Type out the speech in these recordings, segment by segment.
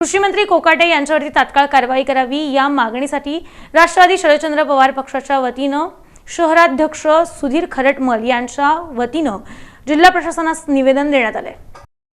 कृषी मंत्री कोकाटे यांच्यावरती तात्काळ कारवाई करावी या मागणीसाठी राष्ट्रवादी शरदचंद्र पवार पक्षाच्या वतीनं शहराध्यक्ष सुधीर खरटमल यांच्या वतीनं जिल्हा प्रशासनास निवेदन देण्यात आले।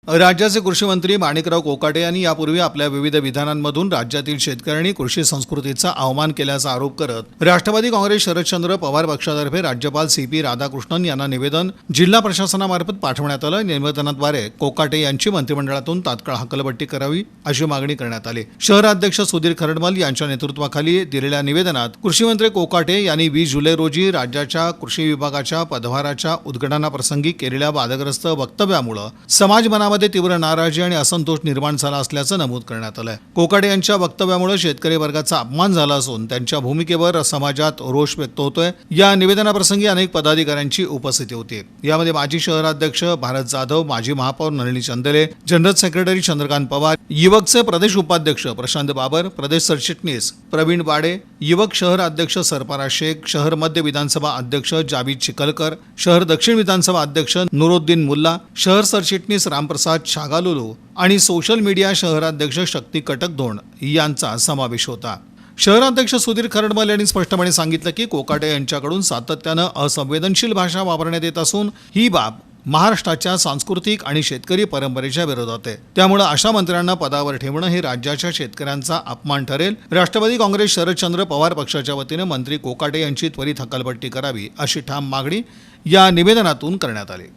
राज्याचे कृषी मंत्री माणिकराव कोकाटे यांनी यापूर्वी आपल्या विविध विधानांमधून राज्यातील शेतकऱ्यांनी कृषी संस्कृतीचा अवमान केल्याचा आरोप करत राष्ट्रवादी काँग्रेस शरदचंद्र पवार पक्षातर्फे राज्यपाल CP राधाकृष्णन यांना निवेदन जिल्हा प्रशासनामार्फत पाठवण्यात आलं। निवेदनाद्वारे कोकाटे यांची मंत्रिमंडळातून तात्काळ हकालपट्टी करावी अशी मागणी करण्यात आली। शहराध्यक्ष सुधीर खरटमल यांच्या नेतृत्वाखाली दिलेल्या निवेदनात कृषी मंत्री कोकाटे यांनी 20 जुलै रोजी राज्याच्या कृषी विभागाच्या पदभाराच्या उद्घाटनाप्रसंगी केलेल्या वादग्रस्त वक्तव्यामुळे समाज मध्ये तीव्र नाराजी आणि असंतोष निर्माण झाला असल्याचं नमूद करण्यात आलंय। कोकाटे यांच्या वक्तव्यामुळे शेतकरी वर्गाचा अपमान झाला असून त्यांच्या भूमिकेवर समाजात रोष व्यक्त होतोय। या निवेदनाप्रसंगी अनेक पदाधिकाऱ्यांची उपस्थिती होती। यामध्ये माजी शहराध्यक्ष भारत जाधव, माजी महापौर नलिनी चंदेले, जनरल सेक्रेटरी चंद्रकांत पवार, युवकचे प्रदेश उपाध्यक्ष प्रशांत बाबर, प्रदेश सरचिटणीस प्रवीण बाडे, युवक शहर अध्यक्ष सरफराज शेख, शहर मध्य विधानसभा अध्यक्ष जावेद चिखलकर, शहर दक्षिण विधानसभा अध्यक्ष नुरुद्दीन मुल्ला, शहर सरचिटणीस रामप्रसाद छागालुलू आणि सोशल मीडिया शहराध्यक्ष शक्ती कटकधोंड यांचा समावेश होता। शहराध्यक्ष सुधीर खरटमल यांनी स्पष्टपणे सांगितलं की कोकाटे यांच्याकडून सातत्यानं असंवेदनशील भाषा वापरण्यात येत असून ही बाब महाराष्ट्राच्या सांस्कृतिक आणि शेतकरी परंपरेच्या विरोधात आहे। त्यामुळे अशा मंत्र्यांना पदावर ठेवणं हे राज्याच्या शेतकऱ्यांचा अपमान ठरेल। राष्ट्रवादी काँग्रेस शरदचंद्र पवार पक्षाच्या वतीने मंत्री कोकाटे यांची त्वरित हकालपट्टी करावी अशी ठाम मागणी या निवेदनातून करण्यात आली।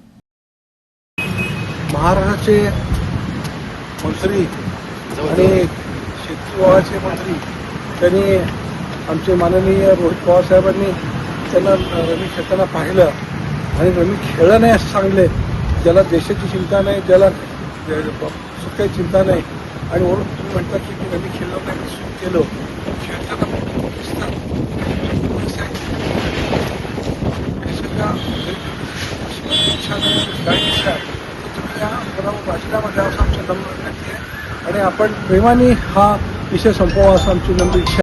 महाराष्ट्राचे मंत्री आणि शेती विभागाचे मंत्री त्यांनी आमचे माननीय रोहित पवार साहेबांनी त्यांना रमी खेळताना पाहिलं आणि रमी खेळलं नाही असं सांगले। ज्याला देशाची चिंता नाही, ज्याला काही चिंता नाही आणि वरून तुम्ही म्हणता की रमी खेळलं नाही, सुख केलं खेळताना भाषणामध्ये असं आमच्या नम्र विनंती आहे आणि आपण प्रेमाने हा विषय संपवा असं आमची नम्र इच्छा आहे।